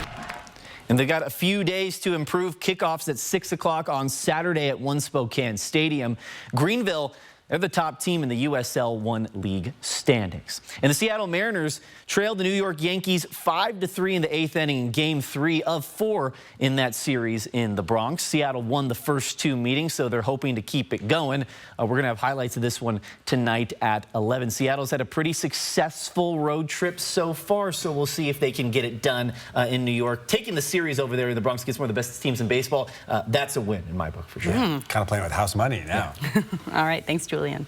And they got a few days to improve. Kickoffs at 6 o'clock on Saturday at One Spokane Stadium. Greenville, they're the top team in the USL 1 League standings. And the Seattle Mariners trailed the New York Yankees 5-3 in the 8th inning in Game 3 of 4 in that series in the Bronx. Seattle won the first 2 meetings, so they're hoping to keep it going. We're going to have highlights of this one tonight at 11. Seattle's had a pretty successful road trip so far, so we'll see if they can get it done in New York. Taking the series over there in the Bronx against one of the best teams in baseball, that's a win in my book for sure. Kind of playing with house money now. All right, thanks, Julian.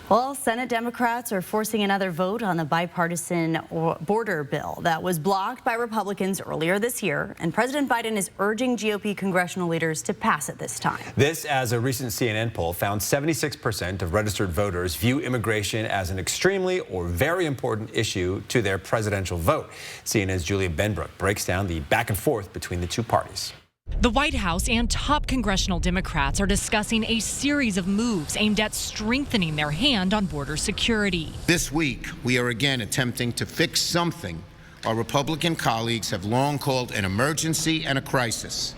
Well, Senate Democrats are forcing another vote on the bipartisan border bill that was blocked by Republicans earlier this year, and President Biden is urging GOP congressional leaders to pass it this time. This, as a recent CNN poll found 76% of registered voters view immigration as an extremely or very important issue to their presidential vote. CNN's Julia Benbrook breaks down the back and forth between the two parties. The White House and top congressional Democrats are discussing a series of moves aimed at strengthening their hand on border security. This week, we are again attempting to fix something our Republican colleagues have long called an emergency and a crisis,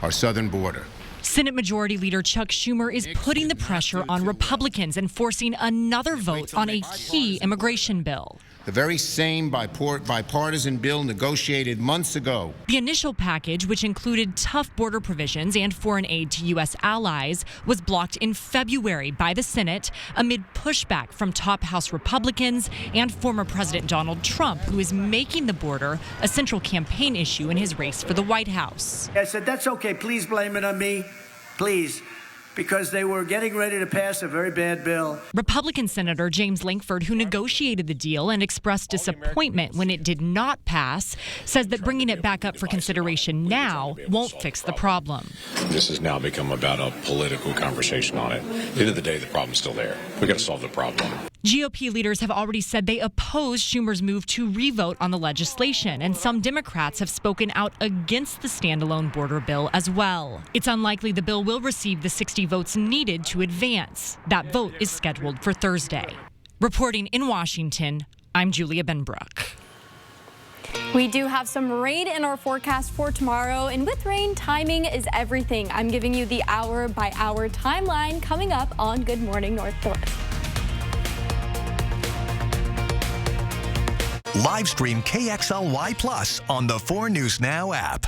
our southern border. Senate Majority Leader Chuck Schumer is putting the pressure on Republicans and forcing another vote on a key immigration bill. The very same bipartisan bill negotiated months ago. The initial package, which included tough border provisions and foreign aid to U.S. allies, was blocked in February by the Senate amid pushback from top House Republicans and former President Donald Trump, who is making the border a central campaign issue in his race for the White House. I said, that's okay. Please blame it on me. Please. Because they were getting ready to pass a very bad bill. Republican Senator James Lankford, who negotiated the deal and expressed disappointment when it did not pass, says that bringing it back up for consideration now won't fix the problem. This has now become about a political conversation on it. At the end of the day, the problem's still there. We've got to solve the problem. GOP leaders have already said they oppose Schumer's move to revote on the legislation, and some Democrats have spoken out against the standalone border bill as well. It's unlikely the bill will receive the 60 votes needed to advance. That vote is scheduled for Thursday. Reporting in Washington, I'm Julia Benbrook. We do have some rain in our forecast for tomorrow, and with rain, timing is everything. I'm giving you the hour-by-hour timeline coming up on Good Morning Northwest. Live stream KXLY Plus on the 4 News Now app.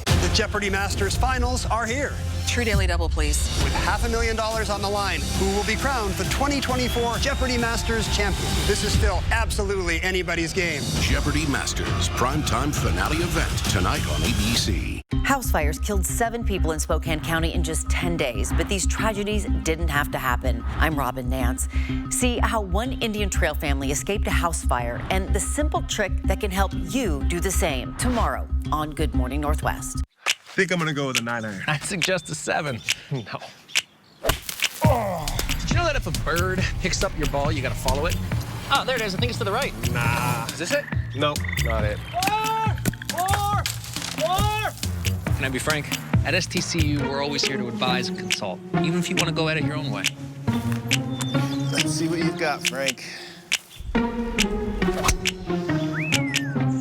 The Jeopardy Masters finals are here. True Daily Double, please. With $500,000 on the line, who will be crowned the 2024 Jeopardy Masters champion? This is still absolutely anybody's game. Jeopardy Masters primetime finale event tonight on ABC. House fires killed 7 people in Spokane County in just 10 days, but these tragedies didn't have to happen. I'm Robin Nance. See how one Indian Trail family escaped a house fire and the simple trick that can help you do the same tomorrow on Good Morning Northwest. I think I'm gonna go with a 9-iron. I'd suggest a 7. No. Oh, did you know that if a bird picks up your ball, you gotta follow it? Oh, there it is. I think it's to the right. Nah. Is this it? Nope, not it. More! Can I be frank? At STCU, we're always here to advise and consult, even if you want to go at it your own way. Let's see what you've got, Frank.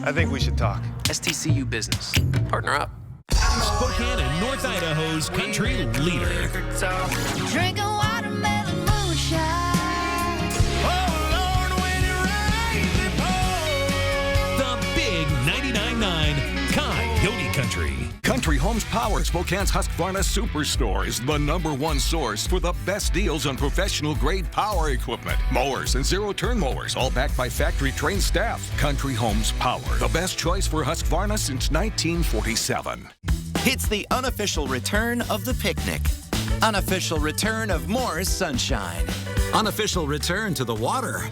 I think we should talk. STCU Business. Partner up. Spokane and North Idaho's country leader. Drinking watermelon moonshine. The big 99.9 Coyote Country. Country Homes Power, Spokane's Husqvarna Superstore, is the #1 source for the best deals on professional-grade power equipment. Mowers and zero-turn mowers, all backed by factory-trained staff. Country Homes Power, the best choice for Husqvarna since 1947. It's the unofficial return of the picnic. Unofficial return of more sunshine. Unofficial return to the water.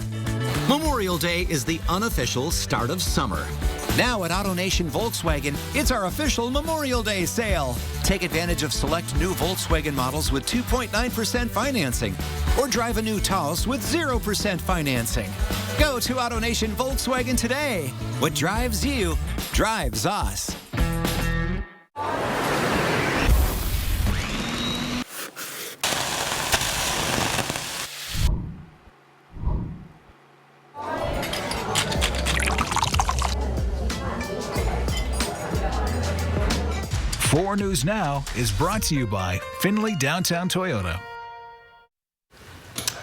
Memorial Day is the unofficial start of summer. Now at AutoNation Volkswagen, it's our official Memorial Day sale. Take advantage of select new Volkswagen models with 2.9% financing, or drive a new Taos with 0% financing. Go to AutoNation Volkswagen today. What drives you, drives us. Four News Now is brought to you by Findlay Downtown Toyota.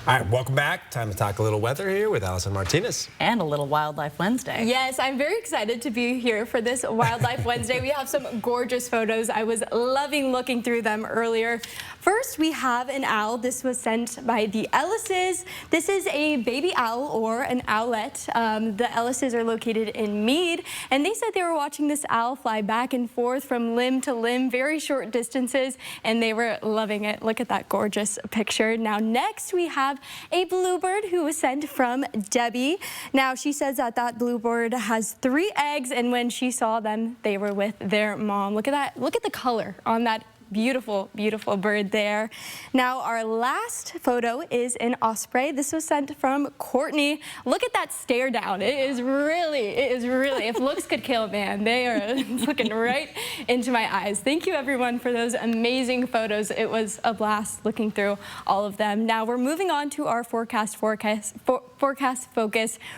All right, welcome back. Time to talk a little weather here with Allison Martinez. And a little Wildlife Wednesday. Yes, I'm very excited to be here for this Wildlife Wednesday. We have some gorgeous photos. I was loving looking through them earlier. First, we have an owl. This was sent by the Ellises. This is a baby owl or an owlet. The Ellises are located in Meade, and they said they were watching this owl fly back and forth from limb to limb, very short distances, and they were loving it. Look at that gorgeous picture. Now, next we have a bluebird who was sent from Debbie. Now, she says that that bluebird has 3 eggs, and when she saw them, they were with their mom. Look at that. Look at the color on that beautiful, beautiful bird there. Now, our last photo is an osprey. This was sent from Courtney. Look at that stare down. It is really, if looks could kill a man, they are looking right into my eyes. Thank you, everyone, for those amazing photos. It was a blast looking through all of them. Now, we're moving on to our forecast focus.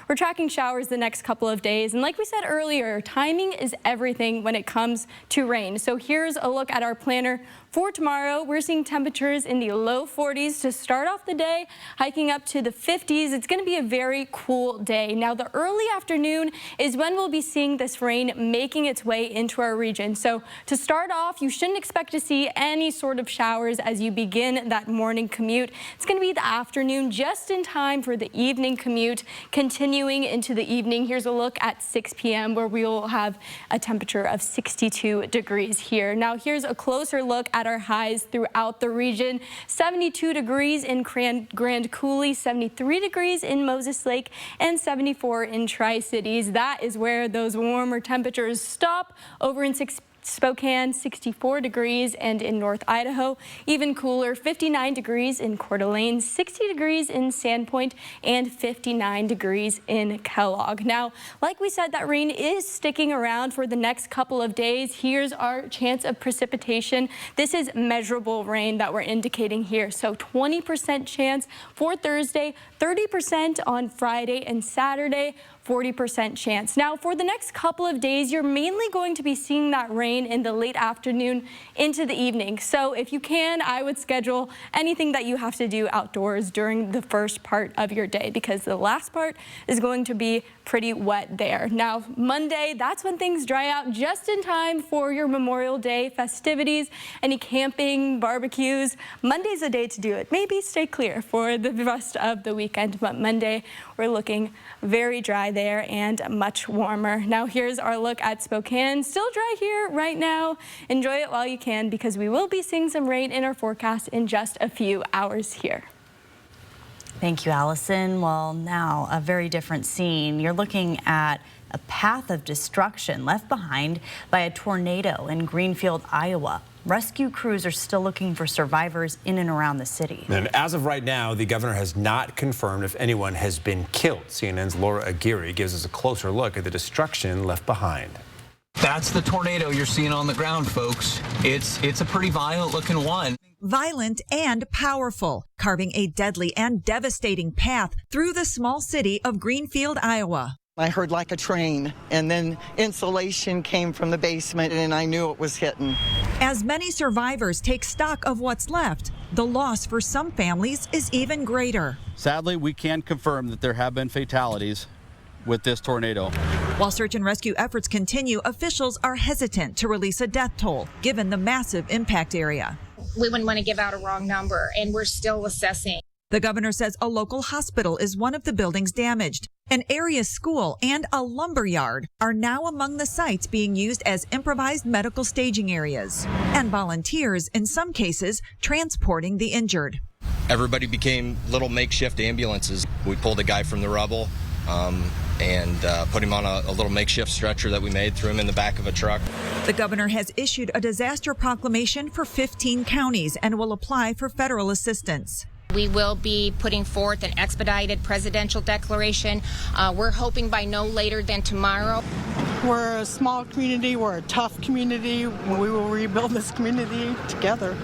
We're tracking showers the next couple of days. And like we said earlier, timing is everything when it comes to rain. So here's a look at our planner for tomorrow. We're seeing temperatures in the low 40s to start off the day, hiking up to the 50s. It's going to be a very cool day. Now, the early afternoon is when we'll be seeing this rain making its way into our region. So to start off, you shouldn't expect to see any sort of showers as you begin that morning commute. It's going to be the afternoon, just in time for the evening commute, continuing into the evening. Here's a look at 6 p.m. where we will have a temperature of 62 degrees here. Now, here's a closer look at our highs throughout the region. 72 degrees in Grand Coulee, 73 degrees in Moses Lake, and 74 in Tri-Cities. That is where those warmer temperatures stop. Over in Spokane, 64 degrees, and in North Idaho, even cooler, 59 degrees in Coeur d'Alene, 60 degrees in Sandpoint, and 59 degrees in Kellogg. Now, like we said, that rain is sticking around for the next couple of days. Here's our chance of precipitation. This is measurable rain that we're indicating here. So 20% chance for Thursday, 30% on Friday and Saturday, 40% chance. Now, for the next couple of days, you're mainly going to be seeing that rain in the late afternoon into the evening. So if you can, I would schedule anything that you have to do outdoors during the first part of your day, because the last part is going to be pretty wet there. Now, Monday, that's when things dry out just in time for your Memorial Day festivities, any camping, barbecues. Monday's a day to do it. Maybe stay clear for the rest of the weekend, but Monday, we're looking very dry there and much warmer. Now, here's our look at Spokane. Still dry here right now. Enjoy it while you can, because we will be seeing some rain in our forecast in just a few hours here. Thank you, Allison. Well, now a very different scene. You're looking at a path of destruction left behind by a tornado in Greenfield, Iowa. Rescue crews are still looking for survivors in and around the city. And as of right now, the governor has not confirmed if anyone has been killed. CNN's Laura Aguirre gives us a closer look at the destruction left behind. That's the tornado you're seeing on the ground, folks. It's a pretty violent looking one. Violent and powerful, carving a deadly and devastating path through the small city of Greenfield, Iowa. I heard like a train, and then insulation came from the basement, and I knew it was hitting. As many survivors take stock of what's left, the loss for some families is even greater. Sadly, we can confirm that there have been fatalities with this tornado. While search and rescue efforts continue, officials are hesitant to release a death toll, given the massive impact area. We wouldn't want to give out a wrong number, and we're still assessing. The governor says a local hospital is one of the buildings damaged. An area school and a lumber yard are now among the sites being used as improvised medical staging areas. And volunteers, in some cases, transporting the injured. Everybody became little makeshift ambulances. We pulled a guy from the rubble and put him on a little makeshift stretcher that we made, threw him in the back of a truck. The governor has issued a disaster proclamation for 15 counties and will apply for federal assistance. We will be putting forth an expedited presidential declaration. We're hoping by no later than tomorrow. We're a small community. We're a tough community. We will rebuild this community together.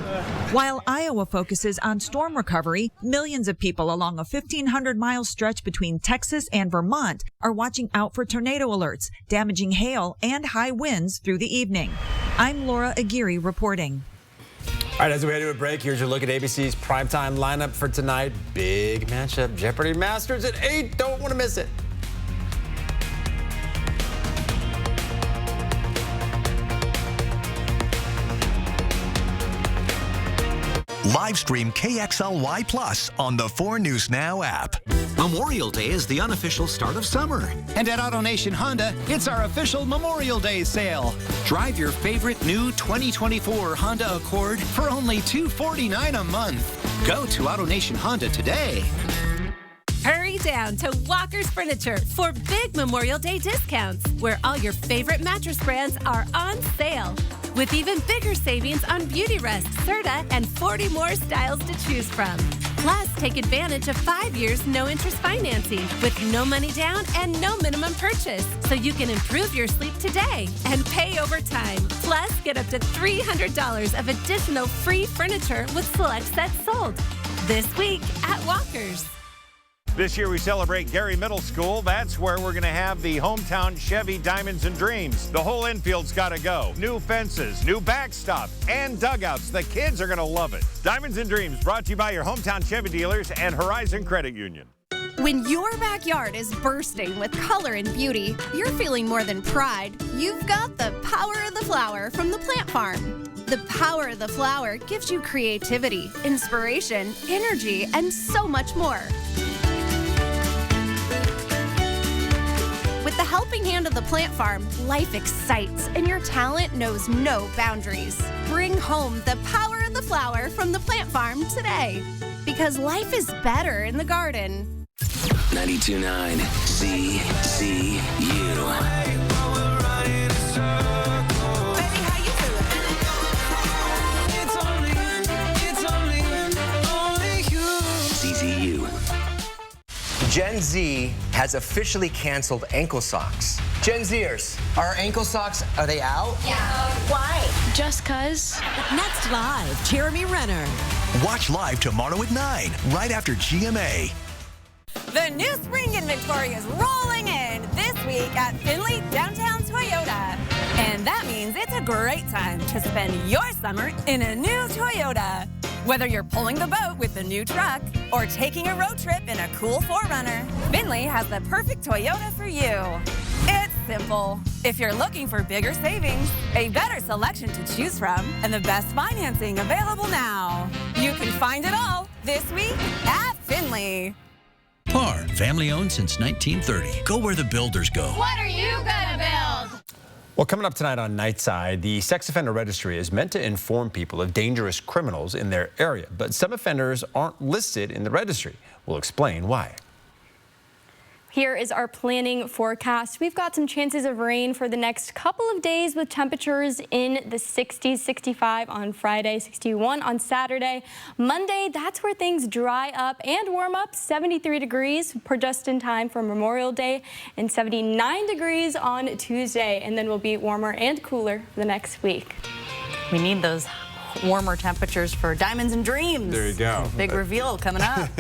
While Iowa focuses on storm recovery, millions of people along a 1,500-mile stretch between Texas and Vermont are watching out for tornado alerts, damaging hail, and high winds through the evening. I'm Laura Aguirre reporting. All right, as we head to a break, here's your look at ABC's primetime lineup for tonight. Big matchup, Jeopardy Masters at 8. Don't want to miss it. Live stream KXLY Plus on the 4 News Now app. Memorial Day is the unofficial start of summer. And at AutoNation Honda, it's our official Memorial Day sale. Drive your favorite new 2024 Honda Accord For only $249 a month. Go to AutoNation Honda today. Hurry down to Walker's Furniture for big Memorial Day discounts, where all your favorite mattress brands are on sale. With even bigger savings on Beautyrest, Serta, and 40 more styles to choose from. Plus, take advantage of 5 years no-interest financing with no money down and no minimum purchase, so you can improve your sleep today and pay over time. Plus, get up to $300 of additional free furniture with select sets sold. This week at Walker's. This year we celebrate Gary Middle School. That's where we're going to have the hometown Chevy Diamonds and Dreams. The whole infield's got to go. New fences, new backstop, and dugouts. The kids are going to love it. Diamonds and Dreams brought to you by your hometown Chevy dealers and Horizon Credit Union. When your backyard is bursting with color and beauty, you're feeling more than pride. You've got the power of the flower from the Plant Farm. The power of the flower gives you creativity, inspiration, energy, and so much more. With the helping hand of the Plant Farm, life excites and your talent knows no boundaries. Bring home the power of the flower from the Plant Farm today. Because life is better in the garden. 92.9 CCU. Gen Z has officially canceled ankle socks. Gen Zers, are ankle socks, are they out? Yeah. Why? Just 'cause. Next live, Jeremy Renner. Watch live tomorrow at 9, right after GMA. The new spring inventory is rolling in. week at Finley Downtown Toyota. And that means it's a great time to spend your summer in a new Toyota. Whether you're pulling the boat with the new truck or taking a road trip in a cool 4Runner, Finley has the perfect Toyota for you. It's simple. If you're looking for bigger savings, a better selection to choose from, and the best financing available now, you can find it all this week at Finley. PAR, family owned since 1930. Go where the builders go. What are you gonna build? Well, coming up tonight on Nightside, the Sex Offender Registry is meant to inform people of dangerous criminals in their area, but some offenders aren't listed in the registry. We'll explain why. Here is our planning forecast. We've got some chances of rain for the next couple of days with temperatures in the 60s, 65 on Friday, 61 on Saturday. Monday, that's where things dry up and warm up. 73 degrees just in time for Memorial Day and 79 degrees on Tuesday. And then we'll be warmer and cooler for the next week. We need those warmer temperatures for Diamonds and Dreams. There you go. Big reveal coming up.